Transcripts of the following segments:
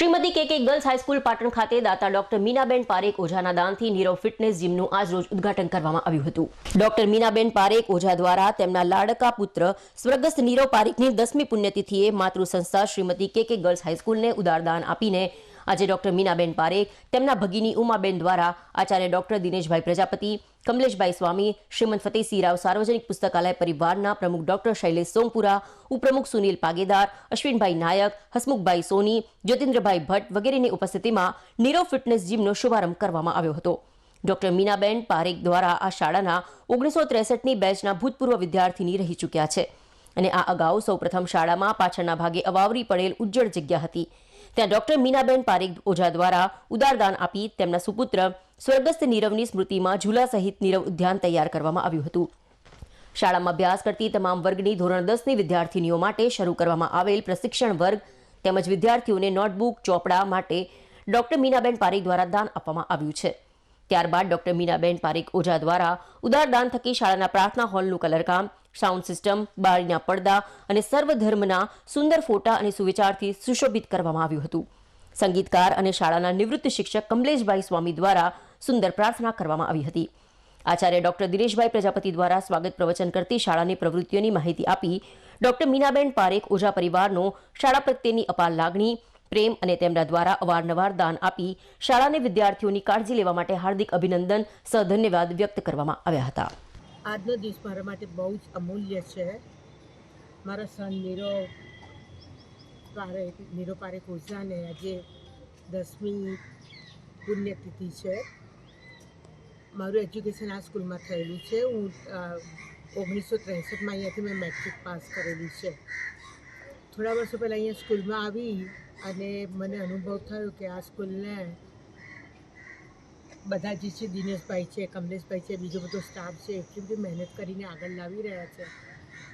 શ્રીમતી કે girls high school Patan ખાતે દાતા doctor Minaben Parekh ઓઝાના દાનથી Nirav fitness જીમનું આજરોજ ઉદ્ઘાટન કરવામાં આવ્યું હતું। ડોક્ટર મીનાબેન પારેખ ઓઝા દ્વારા તેમના લાડકા પુત્ર સ્વર્ગસ્થ નીરવ પારેખની 10મી પુણ્યતિથિએ માતૃ સંસ્થા શ્રીમતી કે ગર્લ્સ હાઈસ્કૂલને ઉદારદાન આપીને આજે ડોક્ટર મીનાબેન પારેખ તેમના ભગીની ઉમાબેન દ્વારા આચાર્ય ડોક્ટર દિનેશભાઈ પ્રજાપતિ, કમલેશભાઈ સ્વામી, શ્રીમંત ફતેહસિંહ રાવ સાર્વજનિક પુસ્તકાલય પરિવારના પ્રમુખ ડોક્ટર શૈલેષ સોમપુરા, ઉપપ્રમુખ સુનિલ પાગેદાર, અશ્વિનભાઈ નાયક, હસમુખભાઈ સોની, જ્યોતિન્દ્રભાઈ ભટ્ટ વગેરેની ઉપસ્થિતિમાં નીરવ ફિટનેસ જીમનો શુભારંભ કરવામાં આવ્યો હતો। ડોક્ટર મીનાબેન પારેખ દ્વારા આ શાળાના 1963ની બેચના ભૂતપૂર્વ વિદ્યાર્થીની રહી ચૂક્યા છે અને આ અગાઉ સૌપ્રથમ શાળામાં પાછળના ભાગે અવાવરી પડેલ ઉજ્જળ જગ્યા હતી। ત્યાં ડોક્ટર મીનાબેન પારેખ ઓઝા દ્વારા ઉદારદાન આપી તેમના સુપુત્ર સ્વર્ગસ્થ નીરવની સ્મૃતિમાં ઝૂલા સહિત નીરવ ઉદ્યાન તૈયાર કરવામાં આવ્યું હતું। શાળામાં અભ્યાસ કરતી તમામ વર્ગની ધોરણ 10ની વિદ્યાર્થીનીઓ માટે શરૂ કરવામાં આવેલ પ્રશિક્ષણ વર્ગ તેમજ વિદ્યાર્થીઓને નોટબુક, ચોપડા માટે ડોક્ટર મીનાબેન પારેખ દ્વારા દાન આપવામાં આવ્યું છે। ત્યારબાદ ડોક્ટર મીનાબેન પારેખ ઓઝા દ્વારા ઉદારદાન થકી શાળાના પ્રાર્થના હોલનું કલરકામ, સાઉન્ડ સિસ્ટમ, બારીના પડદા અને સર્વધર્મના સુંદર ફોટા અને સુવિચારથી સુશોભિત કરવામાં આવ્યું હતું। સંગીતકાર અને શાળાના નિવૃત્ત શિક્ષક કમલેશભાઈ સ્વામી દ્વારા સુંદર પ્રાર્થના કરવામાં આવી હતી। આચાર્ય ડોક્ટર દિનેશભાઈ પ્રજાપતિ દ્વારા સ્વાગત પ્રવચન કરતી શાળાની પ્રવૃત્તિઓની માહિતી આપી ડોક્ટર મીનાબેન પારેખ ઓઝા પરિવારનો શાળા પ્રત્યેની અપાર લાગણી, પ્રેમ અને તેમના દ્વારા અવારનવાર દાન આપી શાળાને વિદ્યાર્થીઓની કાળજી લેવા માટે હાર્દિક અભિનંદન સહ ધન્યવાદ વ્યક્ત કરવામાં આવ્યા હતા। આજનો દિવસ મારા માટે બહુ જ અમૂલ્ય છે। મારા સન નીરવ પારેખ ઓઝાને આજે 10મી પુણ્યતિથિ છે। મારું એજ્યુકેશન આ સ્કૂલમાં થયેલું છે। હું 1963માં અહીંયાથી મેં મેટ્રિક પાસ કરેલી છે। થોડા વર્ષો પહેલાં અહીંયા સ્કૂલમાં આવી અને મને અનુભવ થયો કે આ સ્કૂલને બધા જે છે દિનેશભાઈ છે, કમલેશભાઈ છે, બીજો બધો સ્ટાફ છે એટલી બધી મહેનત કરીને આગળ લાવી રહ્યા છે,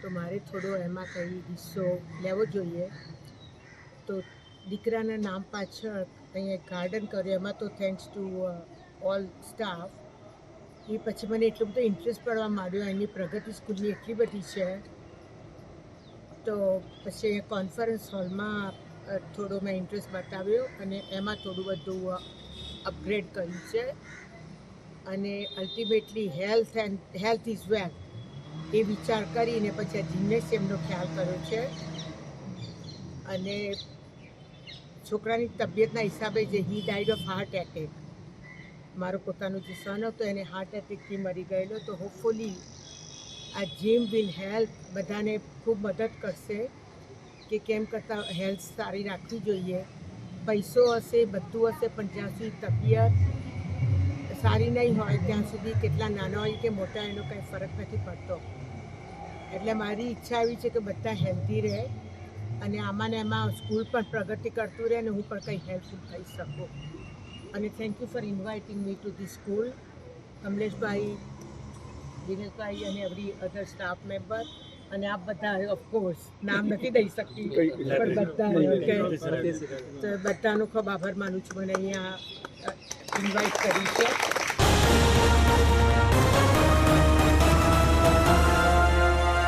તો મારે થોડો એમાં કંઈ હિસ્સો લેવો જોઈએ। તો દીકરાના નામ પાછળ અહીંયા ગાર્ડન કર્યું, એમાં તો થેન્ક્સ ટુ ઓલ સ્ટાફ। એ પછી મને એટલો બધો ઇન્ટરેસ્ટ પડવા માંડ્યો, એની પ્રગતિ સ્કૂલની એટલી બધી છે, તો પછી કોન્ફરન્સ હોલમાં થોડો મેં ઇન્ટરેસ્ટ બતાવ્યો અને એમાં થોડું બધું અપગ્રેડ કર્યું છે અને અલ્ટિમેટલી હેલ્થ ઇઝ વેલ્થ એ વિચાર કરીને પછી આ જિમ્નેશિયમનો ખ્યાલ કર્યો છે અને છોકરાની તબિયતના હિસાબે જે હી ડાઈડ ઓફ હાર્ટ એટેક, મારો પોતાનો જે સન હતો એને હાર્ટ એટેકથી મરી ગયેલો, તો હોપફુલી આ જીમ વિલ હેલ્પ બધાને ખૂબ મદદ કરશે કે કેમ કરતાં હેલ્થ સારી રાખવી જોઈએ। પૈસો હશે, બધું હશે, પણ જ્યાં સુધી તબિયત સારી નહીં હોય ત્યાં સુધી કેટલા નાના હોય કે મોટા એનો કંઈ ફરક નથી પડતો। એટલે મારી ઈચ્છા એવી છે કે બધા હેલ્ધી રહે અને આમાં ને એમાં સ્કૂલ પણ પ્રગતિ કરતું રહે અને હું પણ કંઈ હેલ્પફુલ થઈ શકું। અને thank you for inviting me to the school, Kamleshbhai, Dineshbhai અને એવરી અધર સ્ટાફ મેમ્બર અને આપ બધા ઓફકોર્સ નામ નથી દઈ શકતી પણ બધા તો બધાનો ખૂબ આભાર માનું છું મને અહીંયા ઇન્વાઇટ કરી છે।